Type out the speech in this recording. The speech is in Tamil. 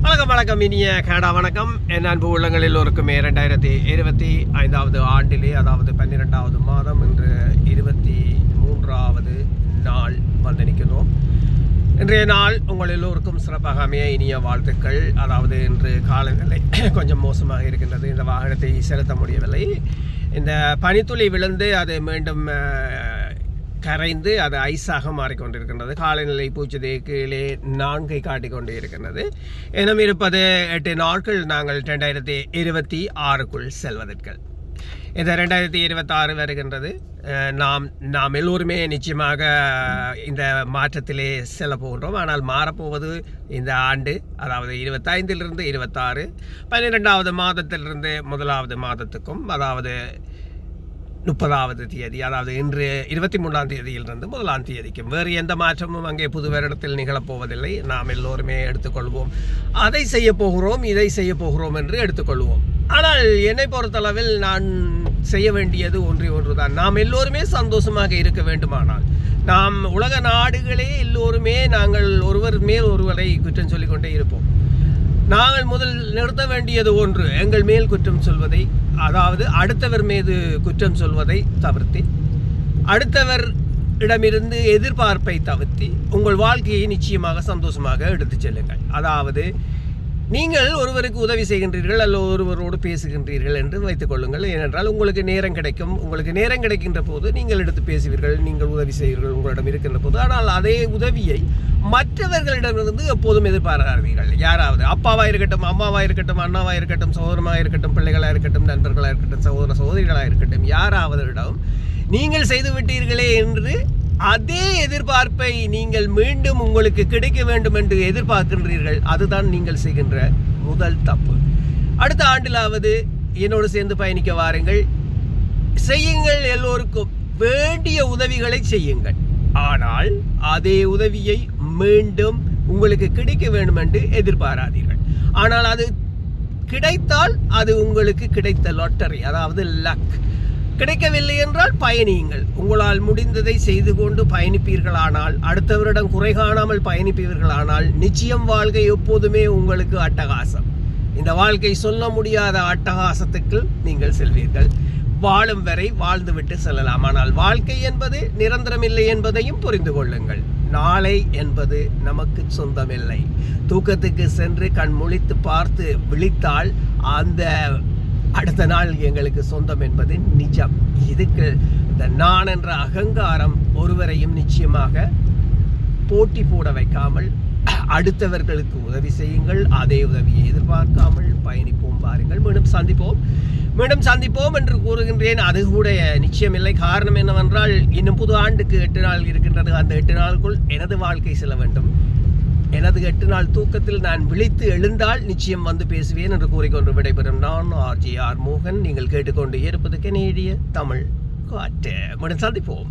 வணக்கம் இனிய கனடா வணக்கம். என் அன்பு உள்ளங்கள் எல்லோருக்குமே 2025 ஆண்டிலே, அதாவது 12வது மாதம் இன்று 23வது நாள் வந்து நிற்கிறோம். இன்றைய நாள் உங்கள் எல்லோருக்கும் சிறப்பாக அமைய இனிய வாழ்த்துக்கள். அதாவது இன்று காலநிலை கொஞ்சம் மோசமாக இருக்கின்றது. இந்த வாகனத்தை செலுத்த முடியவில்லை. இந்த பனித்துளி விழுந்து அது மீண்டும் கரைந்து அது ஐஸாக மாறிக்கொண்டிருக்கின்றது. காலநிலை பூச்சதை கீழே 4 காட்டிக் கொண்டு இருக்கின்றது. எனும் இருப்பது 8 நாட்கள் நாங்கள் 2026க்குள் செல்வதற்கு. இந்த 2026 வருகின்றது. நாம் எல்லோருமே நிச்சயமாக இந்த மாற்றத்திலே செல்ல போகின்றோம். ஆனால் மாறப்போவது இந்த ஆண்டு, அதாவது 25லிருந்து 26, 12வது மாதத்திலிருந்து 1வது மாதத்துக்கும், அதாவது 30வது தேதி, அதாவது இன்று 23ஆம் தேதியிலிருந்து 1ஆம் தேதிக்கும் வேறு எந்த மாற்றமும் அங்கே புது வருடத்தில் நிகழப்போவதில்லை. நாம் எல்லோருமே எடுத்துக்கொள்வோம். அதை செய்ய போகிறோம், இதை செய்ய போகிறோம் என்று எடுத்துக்கொள்வோம். ஆனால் என்னை பொறுத்தளவில் நான் செய்ய வேண்டியது ஒன்றுதான். நாம் எல்லோருமே சந்தோஷமாக இருக்க வேண்டுமானால், நாம் உலக நாடுகளே எல்லோருமே நாங்கள் ஒருவர் மேல் ஒருவரை குற்றம் சொல்லிக்கொண்டே இருப்போம். நாங்கள் முதல் நிறுத்த வேண்டியது ஒன்று, எங்கள் மேல் குற்றம் சொல்வதை, அதாவது அடுத்தவர் மீது குற்றம் சொல்வதை தவிர்த்து, அடுத்தவர் இடமிருந்து எதிர்பார்ப்பை தவிர்த்து உங்கள் வாழ்க்கையை நிச்சயமாக சந்தோஷமாக எடுத்து செல்லுங்கள். அதாவது நீங்கள் ஒருவருக்கு உதவி செய்கின்றீர்கள் அல்ல ஒருவரோடு பேசுகின்றீர்கள் என்று வைத்துக் கொள்ளுங்கள். ஏனென்றால் உங்களுக்கு நேரம் கிடைக்கும். உங்களுக்கு நேரம் கிடைக்கின்ற போது நீங்கள் எடுத்து பேசுவீர்கள், நீங்கள் உதவி செய்வீர்கள் உங்களிடம் இருக்கின்ற போது. ஆனால் அதே உதவியை மற்றவர்களிடமிருந்து எப்போதும் எதிர்பார்க்காதீர்கள். யாராவது அப்பாவாக இருக்கட்டும், அம்மாவாக இருக்கட்டும், அண்ணாவாக இருக்கட்டும், சகோதரமாக இருக்கட்டும், பிள்ளைகளாக இருக்கட்டும், நண்பர்களாக இருக்கட்டும், சகோதர சகோதரிகளாக இருக்கட்டும், யாராவதிடம் நீங்கள் செய்து விட்டீர்களே என்று அதே எதிர்பார்ப்பை நீங்கள் மீண்டும் உங்களுக்கு கிடைக்க வேண்டும் என்று எதிர்பார்க்கின்றீர்கள். அதுதான் நீங்கள் செய்கின்ற முதல் தப்பு. அடுத்த ஆண்டிலாவது என்னோடு சேர்ந்து பயணிக்க வாருங்கள். செய்யுங்கள், எல்லோருக்கும் வேண்டிய உதவிகளை செய்யுங்கள். ஆனால் அதே உதவியை மீண்டும் உங்களுக்கு கிடைக்க வேண்டும் என்று எதிர்பாராதீர்கள். ஆனால் அது கிடைத்தால் அது உங்களுக்கு கிடைத்த லாட்டரி, அதாவது லக். கிடைக்கவில்லை என்றால் பயணியுங்கள். உங்களால் முடிந்ததை செய்து கொண்டு பயணிப்பீர்களானால், அடுத்தவரிடம் குறை காணாமல் பயணிப்பீர்களானால் நிச்சயம் வாழ்க்கை எப்போதுமே உங்களுக்கு அட்டகாசம். இந்த வாழ்க்கை சொல்ல முடியாத அட்டகாசத்துக்கு நீங்கள் செல்வீர்கள். வாழும் வரை வாழ்ந்துவிட்டு செல்லலாம். ஆனால் வாழ்க்கை என்பது நிரந்தரமில்லை என்பதையும் புரிந்து கொள்ளுங்கள். நாளை என்பது நமக்கு சொந்தமில்லை. தூக்கத்துக்கு சென்று கண் முழித்து பார்த்து விழித்தால் அந்த அடுத்த நாள் எங்களுக்கு சொந்தம் என்பது நிஜம். இதுக்கு இந்த நான் என்ற அகங்காரம் ஒருவரையும் நிச்சயமாக போட்டி போட வைக்காமல் அடுத்தவர்களுக்கு உதவி செய்யுங்கள். அதே உதவியை எதிர்பார்க்காமல் பயணிப்போம். பாருங்கள், மீண்டும் சந்திப்போம் என்று கூறுகின்றேன். அது கூட நிச்சயமில்லை. காரணம் என்னவென்றால், இன்னும் புது ஆண்டுக்கு 8 நாள் இருக்கின்றது. அந்த 8 நாளுக்குள் எனது வாழ்க்கை செல்ல வேண்டும். எனது 8 நாள் தூக்கத்தில் நான் விழித்து எழுந்தால் நிச்சயம் வந்து பேசுவேன் என்று கூறிக்கொண்டு விடைபெறும் நான் RJ மோகன். நீங்கள் கேட்டுக்கொண்டு இருப்பது கனேடிய தமிழ் காற்று. மீண்டும் சந்திப்போம்.